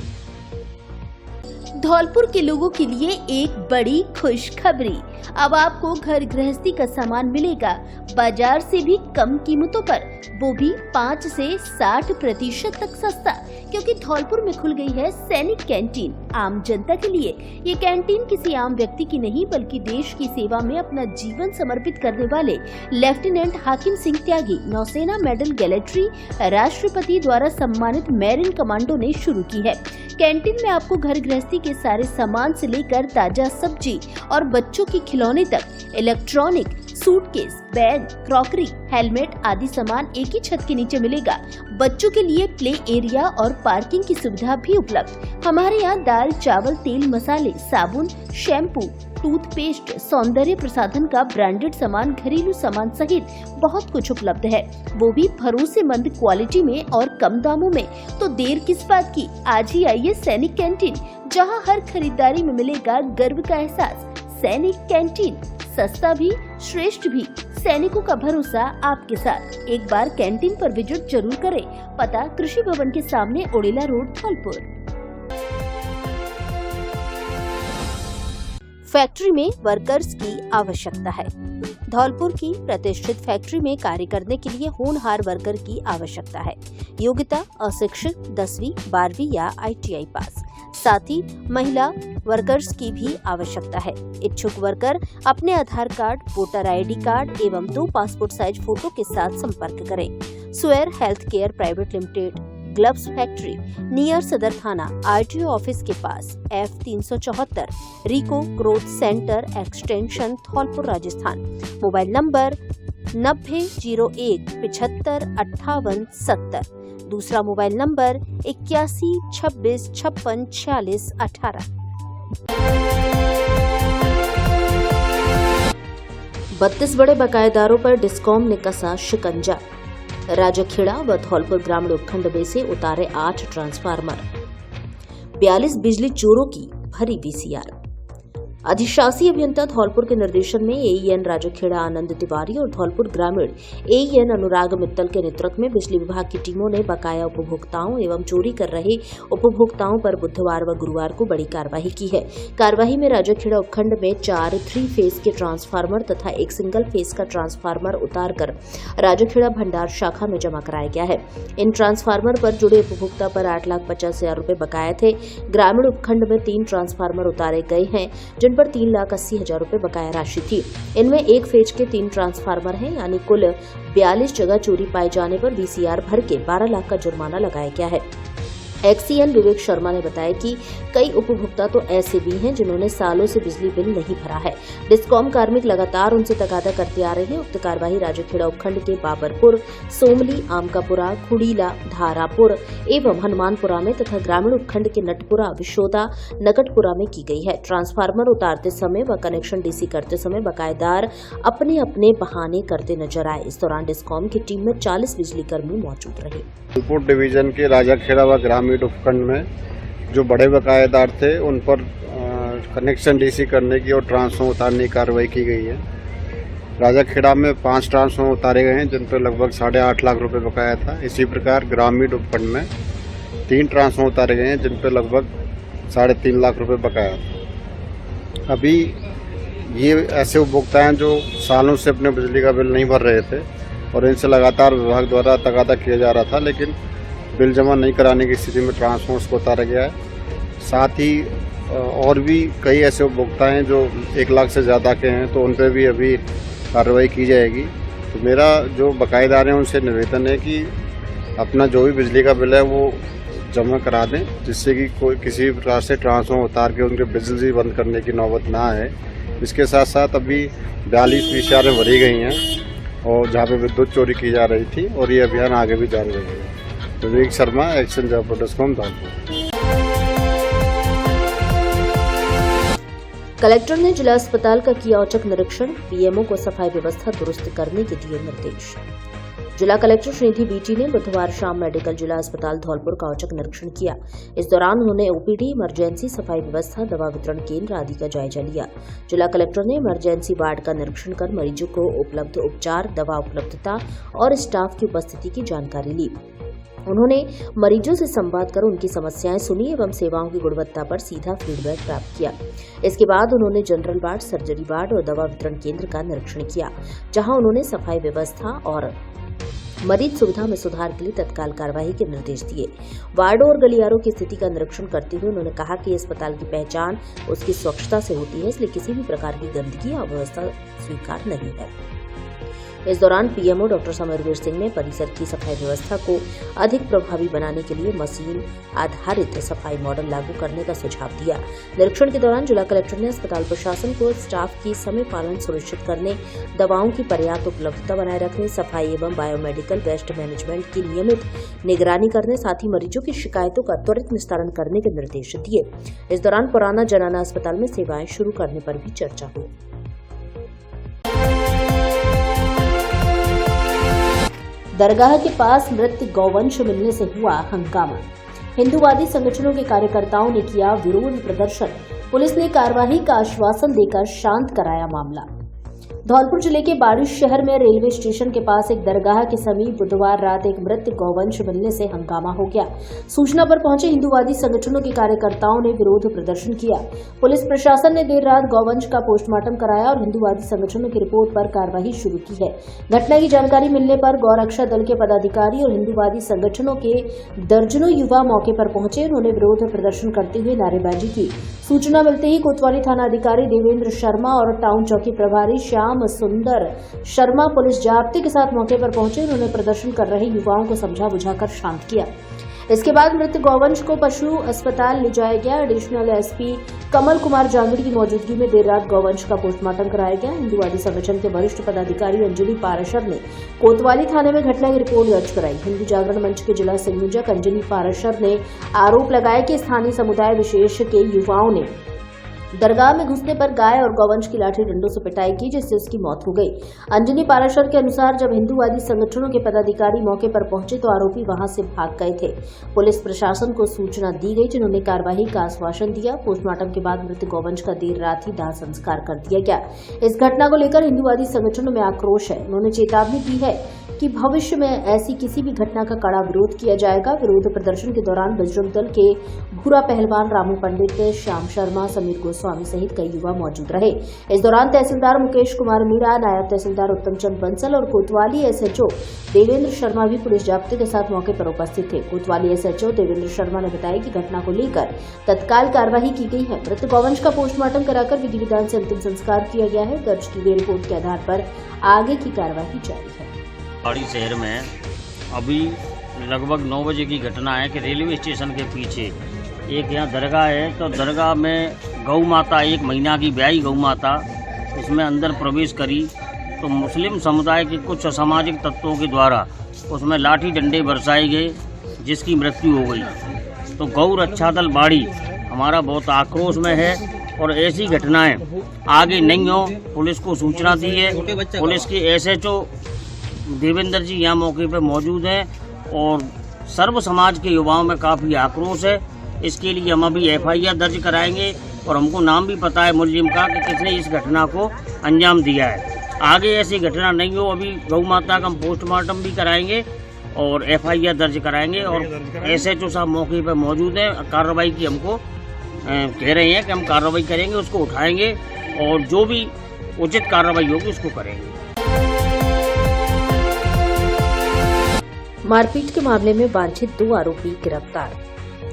धौलपुर के लोगों के लिए एक बड़ी खुशखबरी। अब आपको घर गृहस्थी का सामान मिलेगा बाजार से भी कम कीमतों पर, वो भी 5 से 60% तक सस्ता, क्योंकि धौलपुर में खुल गई है सैनिक कैंटीन आम जनता के लिए। ये कैंटीन किसी आम व्यक्ति की नहीं बल्कि देश की सेवा में अपना जीवन समर्पित करने वाले लेफ्टिनेंट हाकिम सिंह त्यागी, नौसेना मेडल गैलेट्री, राष्ट्रपति द्वारा सम्मानित मैरिन कमांडो ने शुरू की है। कैंटीन में आपको घर गृहस्थी के सारे सामान से लेकर ताजा सब्जी और बच्चों के खिलौने तक, electronic, suitcase, bag, crockery, helmet आदि सामान एक ही छत के नीचे मिलेगा। बच्चों के लिए प्ले एरिया और पार्किंग की सुविधा भी उपलब्ध। हमारे यहाँ दाल, चावल, तेल, मसाले, साबुन, शैम्पू, टूथपेस्ट, सौंदर्य प्रसाधन का ब्रांडेड सामान, घरेलू सामान सहित बहुत कुछ उपलब्ध है, वो भी भरोसेमंद क्वालिटी में और कम दामों में। तो देर किस बात की, आज ही आइए सैनिक कैंटीन, जहां हर खरीदारी में मिलेगा गर्व का एहसास। सैनिक कैंटीन, सस्ता भी, श्रेष्ठ भी, सैनिकों का भरोसा आपके साथ। एक बार कैंटीन पर विजिट जरूर करें। पता कृषि भवन के सामने, ओडेला रोड, धौलपुर। फैक्ट्री में वर्कर्स की आवश्यकता है। धौलपुर की प्रतिष्ठित फैक्ट्री में कार्य करने के लिए होनहार वर्कर की आवश्यकता है। योग्यता अशिक्षित 10वीं 12वीं या ITI पास। साथ ही महिला वर्कर्स की भी आवश्यकता है। इच्छुक वर्कर अपने Aadhaar card, voter ID card एवं 2 पासपोर्ट साइज फोटो के साथ संपर्क करें। स्वेयर health care private limited, gloves factory, near सदर थाना, RTO ऑफिस के पास, F374, RIICO growth centre extension, Dholpur, Rajasthan. Mobile number 9001 75 58 70। दूसरा मोबाइल नंबर 81 26 56 46 18। 32 बड़े बकायेदारों पर डिस्कॉम ने कसा शिकंजा। राजाखेड़ा व धौलपुर ग्रामीण उपखंड में से उतारे 8 ट्रांसफार्मर। 42 बिजली चोरों की भरी VCR। अधिशासी अभियंता धौलपुर के निर्देशन में AEN राजाखेड़ा आनंद तिवारी और धौलपुर ग्रामीण AEN अनुराग मित्तल के नेतृत्व में बिजली विभाग की टीमों ने बकाया उपभोक्ताओं एवं चोरी कर रहे उपभोक्ताओं पर बुधवार व गुरुवार को बड़ी कार्रवाई की है। कार्रवाई में राजाखेड़ा उपखंड में 4 3 फेज के ट्रांसफार्मर तथा 1 सिंगल फेज का ट्रांसफार्मर उतारकर राजाखेड़ा भंडार शाखा में जमा कराया गया है। इन ट्रांसफार्मर पर जुड़े उपभोक्ता पर 8,50,000 रुपए बकाया थे। ग्रामीण उपखंड में 3 ट्रांसफार्मर उतारे गए हैं, जिन पर 3,80,000 रुपए बकाया राशि थी। इनमें 1 फेज के 3 ट्रांसफार्मर हैं, यानी कुल 42 जगह चोरी पाए जाने पर VCR भर के 12 लाख का जुर्माना लगाया गया है। XCN विवेक शर्मा ने बताया कि कई उपभोक्ता तो ऐसे भी हैं जिन्होंने सालों से बिजली बिल नहीं भरा है। डिस्कॉम कार्मिक लगातार उनसे तगादा करते आ रहे हैं। उक्त कार्रवाई राजाखेड़ा उपखंड के बाबरपुर, सोमली, आमकापुरा, खुड़ीला, धारापुर एवं हनुमानपुरा में तथा ग्रामीण उपखंड के नटपुरा, विशोदा, नगटपुरा में की गई है। ट्रांसफार्मर उतारते समय व कनेक्शन DC करते समय बकायेदार अपने अपने बहाने करते नजर आए। इस दौरान डिस्कॉम की टीम में 40 बिजली कर्मी मौजूद रहे। धौलपुर डिवीजन के राजाखेड़ा व ग्रामीण उपखंड में जो बड़े बकायेदार थे उन पर कनेक्शन DC करने की और ट्रांसफार्मर उतारने की कार्रवाई की गई है। राजाखेड़ा में 5 ट्रांसफार्मर उतारे गए हैं, जिन पर लगभग 8.5 लाख रुपए बकाया था। इसी प्रकार ग्रामीण उपखंड में 3 ट्रांसफार्मर उतारे गए हैं, जिन पर लगभग 3.5 लाख रुपए बकाया था। अभी ये ऐसे उपभोक्ता हैं जो सालों से अपने बिजली का बिल नहीं भर रहे थे और इनसे लगातार विभाग द्वारा तगादा किया जा रहा था, लेकिन बिल जमा नहीं कराने की स्थिति में ट्रांसफार्मर्स को उतारा गया है। साथ ही और भी कई ऐसे उपभोक्ता हैं जो 1 लाख से ज़्यादा के हैं, तो उन पर भी अभी कार्रवाई की जाएगी। तो मेरा जो बकायेदार हैं उनसे निवेदन है कि अपना जो भी बिजली का बिल है वो जमा करा दें, जिससे कि कोई किसी प्रकार से ट्रांसफार्मर उतार के उनके बिजली बंद करने की नौबत ना आए। इसके साथ साथ अभी 42 VCR भरी गई हैं और जहाँ पे विद्युत चोरी की जा रही थी, और ये अभियान आगे भी जारी रहेगा। विवेक शर्मा, एक्शन जयपुर.com, धौलपुर। कलेक्टर ने जिला अस्पताल का किया औचक निरीक्षण। PMO को सफाई व्यवस्था दुरुस्त करने के दिए निर्देश। जिला कलेक्टर श्रीनिधि BT ने बुधवार शाम मेडिकल जिला अस्पताल धौलपुर का औचक निरीक्षण किया। इस दौरान उन्होंने OPD, इमरजेंसी, सफाई व्यवस्था, दवा वितरण केंद्र आदि का जायजा लिया। जिला कलेक्टर ने इमरजेंसी वार्ड का निरीक्षण कर मरीजों को उपलब्ध उपचार, दवा उपलब्धता और स्टाफ की उपस्थिति की जानकारी ली। उन्होंने मरीजों से संवाद कर उनकी समस्याएं सुनी एवं सेवाओं की गुणवत्ता पर सीधा फीडबैक प्राप्त किया। इसके बाद उन्होंने जनरल वार्ड, सर्जरी वार्ड और दवा वितरण केंद्र का निरीक्षण किया, जहां उन्होंने सफाई व्यवस्था और मरीज सुविधा में सुधार के लिए तत्काल कार्यवाही के निर्देश दिए। वार्डों और गलियारों की स्थिति का निरीक्षण करते हुए उन्होंने कहा कि अस्पताल की पहचान उसकी स्वच्छता से होती है, इसलिए किसी भी प्रकार की गंदगी या अव्यवस्था स्वीकार नहीं है। इस दौरान पीएमओ डॉक्टर समरवीर सिंह ने परिसर की सफाई व्यवस्था को अधिक प्रभावी बनाने के लिए मशीन आधारित सफाई मॉडल लागू करने का सुझाव दिया। निरीक्षण के दौरान जिला कलेक्टर ने अस्पताल प्रशासन को स्टाफ की समय पालन सुनिश्चित करने, दवाओं की पर्याप्त उपलब्धता बनाए रखने, सफाई एवं बायोमेडिकल वेस्ट मैनेजमेंट की नियमित निगरानी करने, साथ ही मरीजों की शिकायतों का त्वरित निस्तारण करने के निर्देश दिए। इस दौरान पुराना जनाना अस्पताल में सेवाएं शुरू करने पर भी चर्चा हुई। दरगाह के पास मृत गौवंश मिलने से हुआ हंगामा। हिंदूवादी संगठनों के कार्यकर्ताओं ने किया विरोध प्रदर्शन। पुलिस ने कार्रवाई का आश्वासन देकर शांत कराया मामला। धौलपुर जिले के बारिश शहर में रेलवे स्टेशन के पास एक दरगाह के समीप बुधवार रात एक मृत गौवंश मिलने से हंगामा हो गया। सूचना पर पहुंचे हिंदूवादी संगठनों के कार्यकर्ताओं ने विरोध प्रदर्शन किया। पुलिस प्रशासन ने देर रात गौवंश का पोस्टमार्टम कराया और हिंदूवादी संगठनों की रिपोर्ट पर कार्रवाई शुरू की है। घटना की जानकारी मिलने पर गौरक्षा दल के पदाधिकारी और हिंदूवादी संगठनों के दर्जनों युवा मौके पर पहुंचे। उन्होंने विरोध प्रदर्शन करते हुए नारेबाजी की। सूचना मिलते ही कोतवाली थाना अधिकारी देवेंद्र शर्मा और टाउन चौकी प्रभारी श्याम सुंदर शर्मा पुलिस जाब्ते के साथ मौके पर पहुंचे। उन्होंने प्रदर्शन कर रहे युवाओं को समझा बुझाकर शांत किया। इसके बाद मृत गौवंश को पशु अस्पताल ले जाया गया। एडिशनल एसपी कमल कुमार जांगड़ी की मौजूदगी में देर रात गौवंश का पोस्टमार्टम कराया गया। हिंदूवादी संगठन के वरिष्ठ पदाधिकारी अंजलि पाराशर ने कोतवाली थाने में घटना की रिपोर्ट दर्ज कराई। हिंदू जागरण मंच के जिला संयोजक अंजलि पाराशर ने आरोप लगाया कि स्थानीय समुदाय विशेष के युवाओं ने दरगाह में घुसने पर गाय और गौवंश की लाठी डंडों से पिटाई की, जिससे उसकी मौत हो गई। अंजनी पाराशर के अनुसार जब हिंदूवादी संगठनों के पदाधिकारी मौके पर पहुंचे तो आरोपी वहां से भाग गए थे। पुलिस प्रशासन को सूचना दी गई, जिन्होंने कार्रवाई का आश्वासन दिया। पोस्टमार्टम के बाद मृत गौवंश का देर रात ही दाह संस्कार कर दिया गया। इस घटना को लेकर हिंदूवादी संगठनों में आक्रोश है। उन्होंने चेतावनी दी है कि भविष्य में ऐसी किसी भी घटना का कड़ा विरोध किया जाएगा। विरोध प्रदर्शन के दौरान बजरंग दल के भूरा पहलवान रामू पंडित, श्याम शर्मा, समीर गोस्वामी सहित कई युवा मौजूद रहे। इस दौरान तहसीलदार मुकेश कुमार मीणा, नायब तहसीलदार उत्तम चंद बंसल और कोतवाली एसएचओ देवेंद्र शर्मा भी पुलिस जाब्ते के साथ मौके पर उपस्थित थे। कोतवाली एसएचओ देवेंद्र शर्मा ने बताया कि घटना को लेकर तत्काल कार्यवाही की गई है। मृत गौवंश का पोस्टमार्टम कराकर विधि विधान से अंतिम संस्कार किया गया है। दर्ज की गई रिपोर्ट के आधार पर आगे की कार्यवाही जारी है। पहाड़ी शहर में अभी लगभग 9 बजे की घटना है कि रेलवे स्टेशन के पीछे एक यहाँ दरगाह है, तो दरगाह में गौ माता, 1 महीना की ब्याही गौ माता उसमें अंदर प्रवेश करी, तो मुस्लिम समुदाय के कुछ असामाजिक तत्वों के द्वारा उसमें लाठी डंडे बरसाए गए, जिसकी मृत्यु हो गई। तो गौ रक्षा दल बाड़ी हमारा बहुत आक्रोश में है और ऐसी घटनाएं आगे नहीं हो। पुलिस को सूचना दी है। पुलिस के एसएचओ देवेंद्र जी यहाँ मौके पर मौजूद हैं और सर्व समाज के युवाओं में काफ़ी आक्रोश है। इसके लिए हम अभी एफआईआर दर्ज कराएंगे और हमको नाम भी पता है मुलजिम का कि किसने इस घटना को अंजाम दिया है। आगे ऐसी घटना नहीं हो। अभी गौ माता का हम पोस्टमार्टम भी कराएंगे और एफआईआर दर्ज कराएंगे और एसएचओ साहब मौके पर मौजूद हैं। कार्रवाई की हमको कह रहे हैं कि हम कार्रवाई करेंगे, उसको उठाएंगे और जो भी उचित कार्रवाई होगी उसको करेंगे। मारपीट के मामले में वांछित 2 आरोपी गिरफ्तार।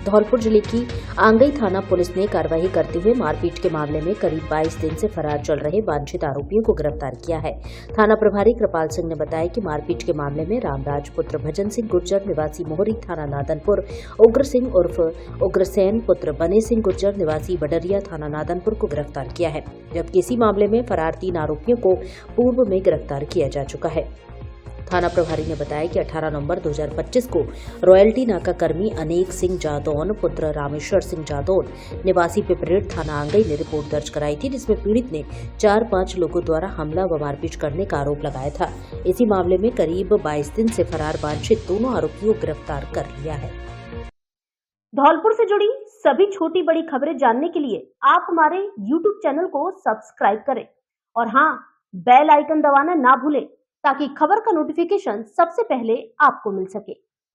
धौलपुर जिले की आंगई थाना पुलिस ने कार्रवाई करते हुए मारपीट के मामले में करीब 22 दिन से फरार चल रहे वांछित आरोपियों को गिरफ्तार किया है। थाना प्रभारी कृपाल सिंह ने बताया कि मारपीट के मामले में रामराज पुत्र भजन सिंह गुर्जर निवासी मोहरी थाना नादनपुर, उग्र सिंह उर्फ उग्रसेन पुत्र बने सिंह गुर्जर निवासी बडरिया थाना नादनपुर को गिरफ्तार किया है, जबकि इसी मामले में फरार 3 आरोपियों को पूर्व में गिरफ्तार किया जा चुका है। थाना प्रभारी ने बताया कि 18 नवंबर 2025 को रॉयल्टी नाका कर्मी अनेक सिंह जादौन पुत्र रामेश्वर सिंह जादौन निवासी पिपरेड थाना आंगई ने रिपोर्ट दर्ज कराई थी, जिसमें पीड़ित ने 4-5 लोगों द्वारा हमला व मारपीट करने का आरोप लगाया था। इसी मामले में करीब 22 दिन से फरार वांछित दोनों आरोपियों को गिरफ्तार कर लिया है। धौलपुर से जुड़ी सभी छोटी बड़ी खबरें जानने के लिए आप हमारे YouTube चैनल को सब्सक्राइब करें और हाँ, बेल आइकन दबाना ना भूलें ताकि खबर का नोटिफिकेशन सबसे पहले आपको मिल सके।